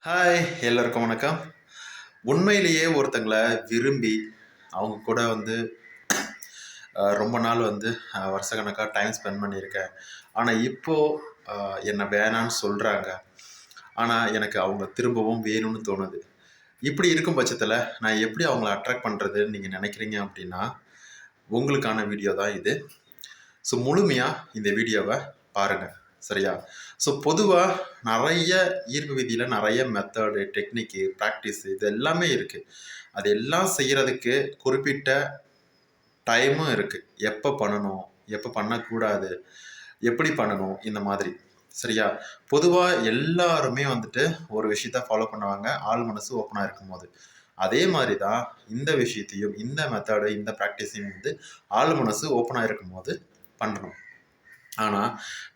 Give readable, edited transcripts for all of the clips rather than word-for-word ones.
Hi, எல்லாருக்கும் வணக்கம். உண்மையிலேயே ஒருத்தங்கள விரும்பி அவங்க கூட ரொம்ப நாள் வருஷக்கணக்கா டைம் ஸ்பெண்ட் பண்ணியிருக்கேன். ஆனா இப்போ என்ன வேணான்னு சொல்றாங்க. ஆனா எனக்கு அவங்க திரும்பவும் வேணும்னு தோணுது. இப்படி இருக்கும் பட்சத்தில நான் எப்படி அவங்கள அட்ராக்ட் பண்றதுன்னு நீங்க நினைக்கிறீங்க அப்படின்னா, உங்களுக்கான வீடியோ தான் இது. ஸோ முழுமையா இந்த வீடியோவ பாருங்க. சரியா? ஸோ பொதுவா நெறைய ஈர்ப்பு விதியில நெறைய மெத்தடு, டெக்னிக்கு, பிராக்டிஸ் இது எல்லாமே இருக்கு. அது எல்லாம் செய்யறதுக்கு குறிப்பிட்ட டைமும் இருக்கு. எப்ப பண்ணணும்? எப்ப பண்ணக்கூடாது? எப்படி பண்ணணும்? இந்த மாதிரி. சரியா? பொதுவா எல்லாருமே ஒரு விஷயத்த ஃபாலோ பண்ணுவாங்க. ஆழ் மனசு ஓப்பனா இருக்கும்போது. அதே மாரி தான் இந்த விஷயத்தையும், இந்த மெத்தடு, இந்த பிராக்டிஸையும் ஆழ் மனசு ஓப்பனா இருக்கும்போது பண்ணணும். ஆனா,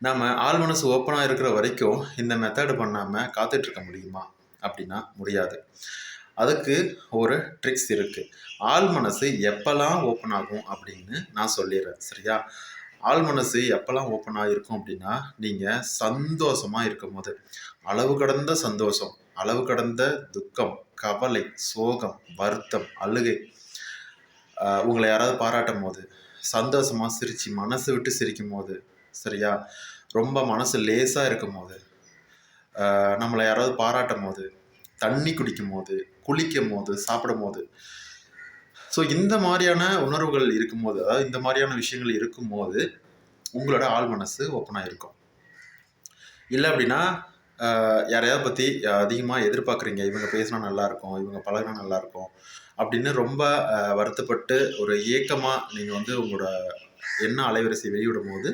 நம்ம ஆழ் மனசு ஓப்பனா இருக்கிற வரைக்கும் இந்த மெத்தட் பண்ணாம காத்துட்டு இருக்க முடியுமா? அப்படின்னா முடியாது. அதுக்கு ஒரு ட்ரிக்ஸ் இருக்கு. ஆழ் மனசு எப்பலாம் ஓப்பன் ஆகும் அப்படின்னு நான் சொல்லிடுறேன். சரியா? ஆழ் மனசு எப்பலாம் ஓப்பன் ஆகிருக்கும் அப்படின்னா, நீங்க சந்தோஷமா இருக்கும்போது. அளவு கடந்த சந்தோஷம், அளவு கடந்த துக்கம், கவலை, சோகம், வருத்தம், அழுகை, உங்கள யாராவது பாராட்டும்போது, சந்தோஷமா சிரிச்சு மனசு விட்டு சிரிக்கும்போது, சரியா? ரொம்ப மனசு லேசா இருக்கும்போது, நம்மள யாராவது பாராட்டும்போது, தண்ணி குடிக்கும்போது, குளிக்கும்போது, சாப்பிடும்போது. ஸோ இந்த மாரியான உணர்வுகள் இருக்கும்போது, அதாவது இந்த மாரியான விஷயங்கள் இருக்கும்போது, உங்களோட ஆழ் மனசு ஓப்பனா இருக்கும். இல்ல அப்படின்னா, யாரையாவது பத்தி அதிகமா எதிர்பார்க்குறீங்க. இவங்க பேசினா நல்லாயிருக்கும், இவங்க பழகுனா நல்லாயிருக்கும் அப்படின்னு ரொம்ப வருத்தப்பட்டு ஒரு ஏக்கமா நீங்க உங்களோட எண்ண அலைவரிசை வெளியிடும்போது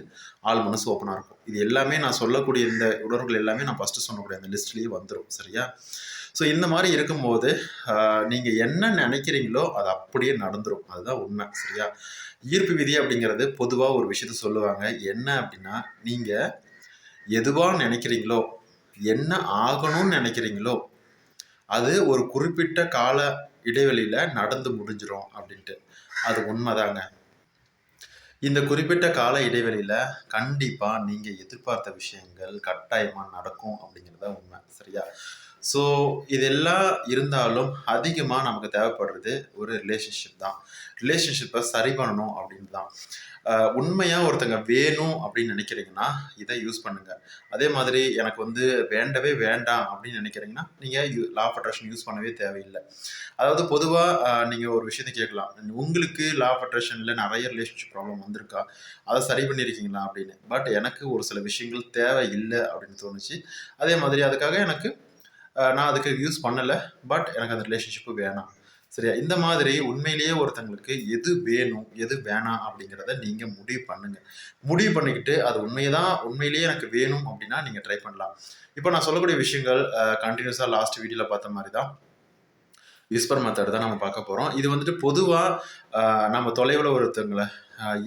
ஆள் மனசு ஓப்பனாக இருக்கும். இது எல்லாமே நான் சொல்லக்கூடிய இந்த உணர்வுகள் எல்லாமே நான் ஃபஸ்ட்டு சொல்லக்கூடிய அந்த லிஸ்ட்லேயே வந்துடும். சரியா? ஸோ இந்த மாதிரி இருக்கும்போது நீங்கள் என்ன நினைக்கிறீங்களோ அது அப்படியே நடந்துடும். அதுதான் உண்மை. சரியா? ஈர்ப்பு விதி அப்படிங்கிறது பொதுவாக ஒரு விஷயத்த சொல்லுவாங்க. என்ன அப்படின்னா, நீங்கள் எதுவாக நினைக்கிறீங்களோ, என்ன ஆகணும்னு நினைக்கிறீங்களோ, அது ஒரு குறிப்பிட்ட கால இடைவெளியில் நடந்து முடிஞ்சிடும் அப்படின்ட்டு. அது உண்மைதாங்க. இந்த குறிப்பிட்ட கால இடைவெளியில கண்டிப்பா நீங்க எதிர்பார்த்த விஷயங்கள் கட்டாயமா நடக்கும் அப்படிங்கிறது தான் உண்மை. சரியா? ஸோ இதெல்லாம் இருந்தாலும் அதிகமா நமக்கு தேவைப்படுறது ஒரு ரிலேஷன்ஷிப் தான். ரிலேஷன்ஷிப்பை சரி பண்ணணும் அப்படின்னு தான். உண்மையா ஒருத்தங்க வேணும் அப்படின்னு நினைக்கிறீங்கன்னா இதை யூஸ் பண்ணுங்க. அதே மாதிரி எனக்கு வேண்டவே வேண்டாம் அப்படின்னு நினைக்கிறீங்கன்னா நீங்க லா ஆஃப் அட்ராக்ஷன் யூஸ் பண்ணவே தேவையில்லை. அதாவது பொதுவா நீங்க ஒரு விஷயத்த கேட்கலாம். உங்களுக்கு லா ஆஃப் அட்ராக்ஷன்ல நெறைய ரிலேஷன்ஷிப் ப்ராப்ளம் வந்திருக்கா? அத சரி பண்ணியிருக்கீங்களா? அப்படின்னு. பட் எனக்கு ஒரு சில விஷயங்கள் தேவை இல்ல அப்படின்னு தோணுச்சு. அதே மாதிரி அதுக்காக எனக்கு நான் அதுக்கு யூஸ் பண்ணல. பட் எனக்கு அந்த ரிலேஷன்ஷிப் வேணாம். சரியா? இந்த மாதிரி உண்மையிலேயே ஒருத்தங்களுக்கு எது வேணும், எது வேணாம் அப்படிங்கிறத நீங்க முடிவு பண்ணுங்க. முடிவு பண்ணிக்கிட்டு அது உண்மையிலேயே எனக்கு வேணும் அப்படின்னா நீங்க ட்ரை பண்ணலாம். இப்போ நான் சொல்லக்கூடிய விஷயங்கள் கன்டினியூஸா லாஸ்ட் வீடியோல பார்த்த மாரி தான் விஸ்பர் மெத்தட் தான் நம்ம பார்க்க போகிறோம். இது பொதுவாக நம்ம தொலைவில் ஒருத்தவங்களை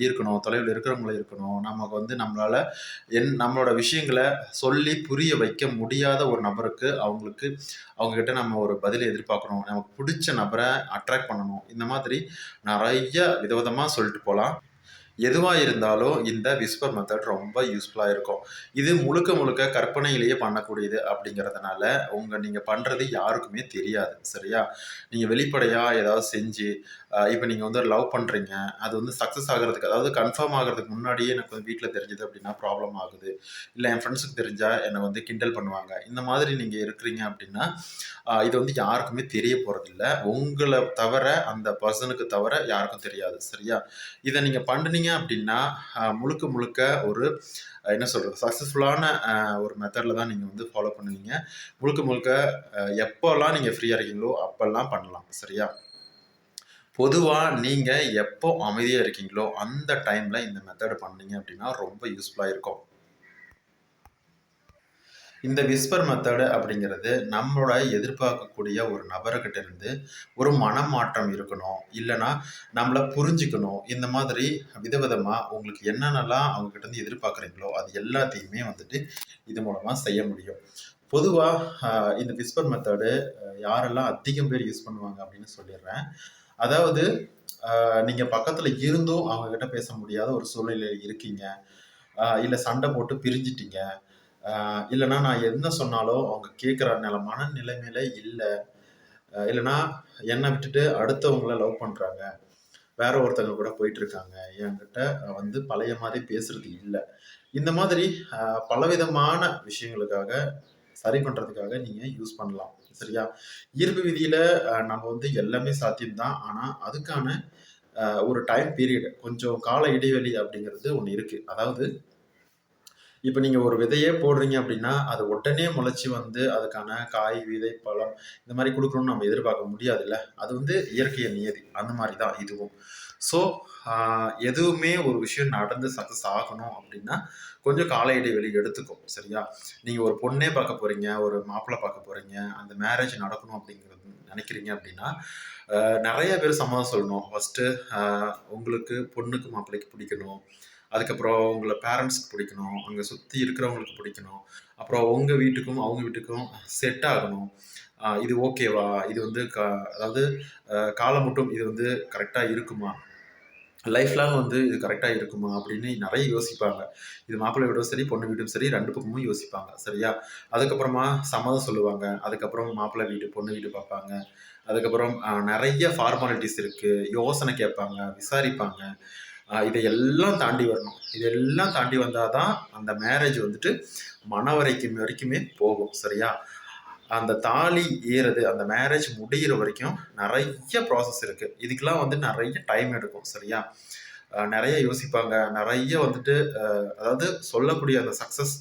ஈர்க்கணும், தொலைவில் இருக்கிறவங்கள இருக்கணும். நமக்கு நம்மளால் நம்மளோட விஷயங்களை சொல்லி புரிய வைக்க முடியாத ஒரு நபருக்கு அவங்கக்கிட்ட நம்ம ஒரு பதிலை எதிர்பார்க்கணும். நமக்கு பிடிச்ச நபரை அட்ராக்ட் பண்ணணும். இந்த மாதிரி நிறைய விதவிதமாக சொல்லிட்டு போகலாம். எதுவாக இருந்தாலும் இந்த விஸ்பர் மெத்தட் ரொம்ப யூஸ்ஃபுல்லாக இருக்கும். இது முழுக்க முழுக்க கற்பனையிலேயே பண்ணக்கூடியது அப்படிங்கிறதுனால நீங்கள் பண்ணுறது யாருக்குமே தெரியாது. சரியா? நீங்கள் வெளிப்படையாக ஏதாவது செஞ்சு இப்போ நீங்கள் ஒரு லவ் பண்ணுறீங்க, அது சக்ஸஸ் ஆகிறதுக்கு, அதாவது கன்ஃபார்ம் ஆகிறதுக்கு முன்னாடியே எனக்கு வீட்டில் தெரிஞ்சது அப்படின்னா ப்ராப்ளம் ஆகுது, இல்லை என் ஃப்ரெண்ட்ஸுக்கு தெரிஞ்சால் என்னை கிண்டல் பண்ணுவாங்க, இந்த மாதிரி நீங்கள் இருக்கிறீங்க அப்படின்னா இது யாருக்குமே தெரிய போகிறதில்ல. உங்களை தவிர, அந்த பர்சனுக்கு தவிர யாருக்கும் தெரியாது. சரியா? இதை நீங்கள் பண்ணுனீங்க அப்படின்னா முழுக்க முழுக்க ஒரு என்ன சொல்கிறது, சக்ஸஸ்ஃபுல்லான ஒரு மெத்தடில் தான் நீங்கள் ஃபாலோ பண்ணுவீங்க. முழுக்க முழுக்க எப்போல்லாம் நீங்கள் ஃப்ரீயாக இருக்கீங்களோ அப்போல்லாம் பண்ணலாம். சரியா? பொதுவாக நீங்கள் எப்போ அமைதியாக இருக்கீங்களோ அந்த டைமில் இந்த மெத்தட் பண்ணீங்க அப்படின்னா ரொம்ப யூஸ்ஃபுல்லாக இருக்கும். இந்த விஸ்பர் மெத்தடு அப்படிங்கிறது நம்மளோட எதிர்பார்க்கக்கூடிய ஒரு நபர்கிட்ட இருந்து ஒரு மனமாற்றம் இருக்கணும், இல்லைன்னா நம்மளை புரிஞ்சுக்கணும். இந்த மாதிரி விதவிதமாக உங்களுக்கு என்னென்னலாம் அவங்ககிட்ட இருந்து எதிர்பார்க்குறீங்களோ அது எல்லாத்தையுமே இது மூலமாக செய்ய முடியும். பொதுவாக இந்த விஸ்பர் மெத்தடு யாரெல்லாம் அதிகம் பேர் யூஸ் பண்ணுவாங்க அப்படின்னு சொல்லிடுறேன். அதாவது நீங்கள் பக்கத்தில் இருந்தும் அவங்கக்கிட்ட பேச முடியாத ஒரு சூழ்நிலையில் இருக்கீங்க, இல்லை சண்டை போட்டு பிரிஞ்சிட்டீங்க, இல்லைன்னா நான் என்ன சொன்னாலும் அவங்க கேட்குற மனநிலைமையில இல்லை. இல்லைன்னா என்னை விட்டுட்டு அடுத்தவங்கள லவ் பண்ணுறாங்க, வேற ஒருத்தங்க கூட போயிட்டு இருக்காங்க, என்கிட்ட வந்து பழைய மாதிரி பேசுறது இல்லை. இந்த மாதிரி பலவிதமான விஷயங்களுக்காக சரி பண்றதுக்காக நீங்க யூஸ் பண்ணலாம். சரியா? ஈர்ப்பு விதியில நம்ம வந்து எல்லாமே சாத்தியம் தான். ஆனா, அதுக்கான ஒரு டைம் பீரியட் கொஞ்சம் கால இடைவெளி அப்படிங்கிறது ஒண்ணு இருக்கு. அதாவது இப்ப நீங்க ஒரு விதையே போடுறீங்க அப்படின்னா, அது உடனே முளைச்சு வந்து அதுக்கான காய், விதை, பழம் இந்த மாரி குடுக்கணும்னு நம்ம எதிர்பார்க்க முடியாதுல்ல. அது வந்து இயற்கையின் நியதி. அந்த மாரி தான் இதுவும். ஸோ, ஆ எதுவுமே ஒரு விஷயம் நடந்து சக்சஸ் ஆகணும் அப்படின்னா, கொஞ்சம் கால இடைவெளி எடுத்துக்கும். சரியா? நீங்க ஒரு பொண்ணே பார்க்க போறீங்க, ஒரு மாப்பிள்ளை பார்க்க போறீங்க, அந்த மேரேஜ் நடக்கணும் அப்படிங்கிறது நினைக்கிறீங்க அப்படின்னா, நெறைய பேர் சம்மதம் சொல்லணும். ஃபர்ஸ்ட்டு அ உங்களுக்கு பொண்ணுக்கு, மாப்பிள்ளைக்கு பிடிக்கணும். அதுக்கப்புறம் உங்கள பேரண்ட்ஸ்க்கு பிடிக்கணும். அங்க சுத்தி இருக்கிறவங்களுக்கு பிடிக்கணும். அப்புறம் உங்க வீட்டுக்கும், அவங்க வீட்டுக்கும் செட் ஆகணும். இது ஓகேவா? இது வந்து அதாவது காலம் மட்டும் இது வந்து கரெக்ட்டா இருக்குமா? லைஃப் லாங் வந்து இது கரெக்ட்டா இருக்குமா? அப்படின்னு நெறைய யோசிப்பாங்க. இது மாப்பிள்ளை வீடும் சரி, பொண்ணு வீடும் சரி 2 பக்கமும் யோசிப்பாங்க. சரியா? அதுக்கப்புறமா சம்மதம் சொல்லுவாங்க. அதுக்கப்புறம் மாப்பிள்ளை வீடு, பொண்ணு வீடு பார்ப்பாங்க. அதுக்கப்புறம் நெறைய ஃபார்மாலிட்டீஸ் இருக்கு. யோசனை கேட்பாங்க, விசாரிப்பாங்க. இதையெல்லாம் தாண்டி வரணும். இதெல்லாம் தாண்டி வந்தா தான் அந்த மேரேஜ் வந்துட்டு மணவரைக்கும் வரைக்குமே போகும். சரியா? அந்த தாலி ஏறுது, அந்த மேரேஜ் முடியிற வரைக்கும் நெறைய ப்ராசஸ் இருக்கு. இதுக்கெல்லாம் வந்து நெறைய டைம் எடுக்கும். சரியா? நெறைய யோசிப்பாங்க. நெறைய வந்துட்டு அதாவது சொல்லக்கூடிய அந்த சக்சஸ்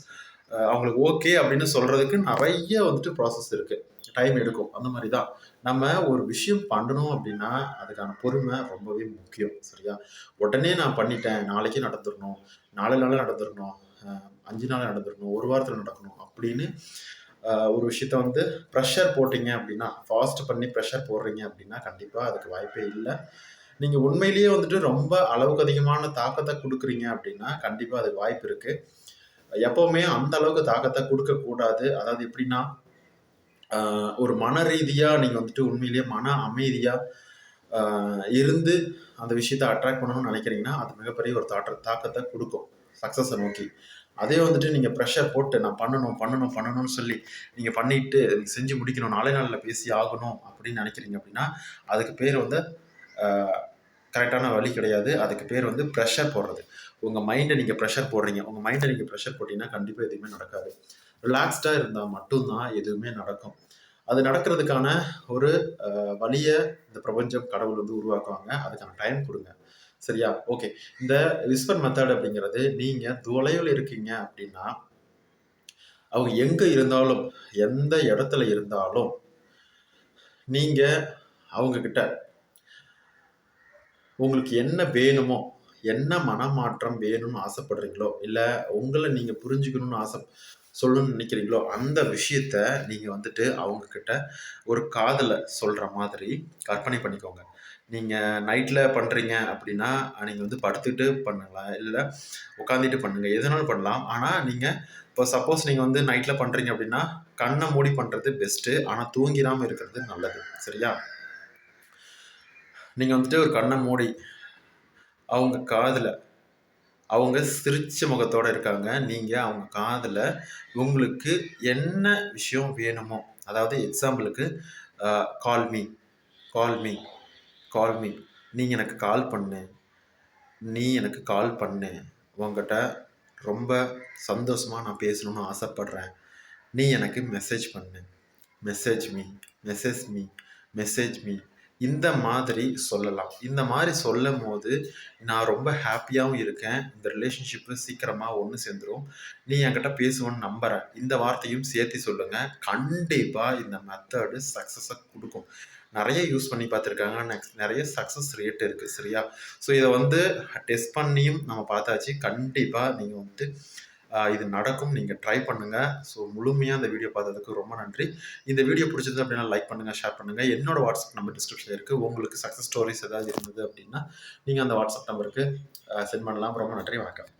அவங்களுக்கு ஓகே அப்படின்னு சொல்றதுக்கு நெறைய வந்துட்டு ப்ராசஸ் இருக்கு. டைம் எடுக்கும். அந்த மாரி தான். நம்ம ஒரு விஷயம் பண்ணணும் அப்படின்னா, அதுக்கான பொறுமை ரொம்பவே முக்கியம். சரியா? உடனே நான் பண்ணிட்டேன். நாளைக்கே நடந்துரணும். நாளை நடந்துரணும். அ 5 நாள்ல நடந்துரணும். 1 வாரத்துல நடக்கணும். அப்படின்னு ஒரு விஷயத்த வந்து ப்ரெஷர் போட்டீங்க அப்படின்னா, ஃபாஸ்ட் பண்ணி ப்ரெஷர் போடுறீங்க அப்படின்னா, கண்டிப்பா அதுக்கு வாய்ப்பே இல்ல. நீங்க உண்மையிலேயே வந்துட்டு ரொம்ப அளவுக்கு அதிகமான தாக்கத்த குடுக்குறீங்க அப்படின்னா, கண்டிப்பா அதுக்கு வாய்ப்பு இருக்கு. எப்பவுமே அந்த அளவுக்கு தாக்கத்த குடுக்கக்கூடாது. அதாவது எப்படின்னா, அ ஒரு மன ரீதியா நீங்க வந்துட்டு உண்மையிலேயே மன அமைதியா அ இருந்து அந்த விஷயத்த அட்ராக்ட் பண்ணணும்னு நெனைக்கிறீங்கன்னா, அது மிகப்பெரிய ஒரு தாக்கத்த குடுக்கும். சக்சஸ நோக்கி. அதே வந்துட்டு நீங்க பிரஷர் போட்டு நான் பண்ணணும்னு சொல்லி நீங்க பண்ணிட்டு செஞ்சு முடிக்கணும். நாளே நாள்ல பேசி ஆகணும் அப்படின்னு நெனைக்கிறீங்க அப்படின்னா, அதுக்கு பேர் வந்து அ கரெக்ட்டான வழி கிடையாது. அதுக்கு பேர் வந்து பிரஷர் போடுறது. உங்க மைண்ட நீங்க பிரஷர் போடுறீங்க. உங்க மைண்ட நீங்க பிரஷர் போட்டீங்கன்னா, கண்டிப்பா எதுவுமே நடக்காது. ரிலாக்ஸ்டா இருந்தா மட்டும் தான் எதுவுமே நடக்கும். அது நடக்கிறதுக்கான ஒரு வழிய இந்த பிரபஞ்சம், கடவுள் வந்து உருவாக்குவாங்க. அதுக்கான டைம் குடுங்க. சரியா? ஓகே. இந்த விஸ்பர் மெத்தட் அப்படிங்கிறது நீங்க தொலைவுல இருக்கீங்க அப்படின்னா, அவங்க எங்க இருந்தாலும், எந்த இடத்துல இருந்தாலும், நீங்க அவங்க கிட்ட உங்களுக்கு என்ன வேணுமோ, என்ன மனமாற்றம் வேணும்னு ஆசைப்படுறீங்களோ, இல்ல உங்கள நீங்க புரிஞ்சுக்கணும்னு சொல்லணும்னு நினைக்கிறீங்களோ, அந்த விஷயத்த நீங்க வந்துட்டு அவங்க கிட்ட ஒரு காதுல சொல்ற மாதிரி கற்பனை பண்ணிக்கோங்க. நீங்க நைட்ல பண்றீங்க அப்படின்னா, நீங்க வந்து படுத்துட்டு பண்ணலாம். இல்ல உட்காந்துட்டு பண்ணுங்க. எதுனாலும் பண்ணலாம். ஆனா நீங்க இப்போ சப்போஸ் நீங்க வந்து நைட்ல பண்றீங்க அப்படின்னா, கண்ண மூடி பண்றது பெஸ்ட்டு. ஆனா தூங்கிராம இருக்கிறது நல்லது. சரியா? நீங்க வந்துட்டு ஒரு கண்ண மூடி அவங்க காதுல அவங்க சிரிச்ச முகத்தோட இருக்காங்க. நீங்க அவங்க காதுல உங்களுக்கு என்ன விஷயம் வேணுமோ, அதாவது எக்ஸாம்பிளுக்கு uh call me, call me, call me. நீங்க எனக்கு கால் பண்ணு. நீ எனக்கு கால் பண்ணு. உன்கிட்ட ரொம்ப சந்தோஷமா நான் பேசணும்னு ஆசைப்படுறேன். நீ எனக்கு மெசேஜ் பண்ணு. Message me, message me, message me. இந்த மாதிரி சொல்லலாம். இந்த மாரி சொல்லும்போது, நான் ரொம்ப ஹேப்பியாவும் இருக்கேன். இந்த ரிலேஷன்ஷிப்பு சீக்கிரமா ஒண்ணு சேர்ந்துரும். நீ என்கிட்ட பேசுவன்னு நம்புறேன். இந்த வார்த்தையும் சேர்த்து சொல்லுங்க. கண்டிப்பா இந்த மெத்தடு சக்சஸ குடுக்கும். நெறைய யூஸ் பண்ணி பார்த்துருக்காங்க. நெறைய சக்சஸ் ரேட் இருக்கு. சரியா? ஸோ இத வந்து டெஸ்ட் பண்ணியும் நம்ம பார்த்தாச்சு. கண்டிப்பா நீங்க வந்துட்டு இது நடக்கும். நீங்க ட்ரை பண்ணுங்க. ஸோ முழுமையா இந்த வீடியோ பார்த்ததுக்கு ரொம்ப நன்றி. இந்த வீடியோ பிடிச்சிருந்தது அப்படின்னா லைக் பண்ணுங்க, ஷேர் பண்ணுங்க. என்னோட வாட்ஸ்அப் நம்பர் டிஸ்கிரிப்ஷன்ல இருக்கு. உங்களுக்கு சக்சஸ் ஸ்டோரீஸ் ஏதாவது இருந்தது அப்படின்னா, நீங்க அந்த வாட்ஸ்அப் நம்பருக்கு சென்ட் பண்ணலாம். ரொம்ப நன்றி. வணக்கம்.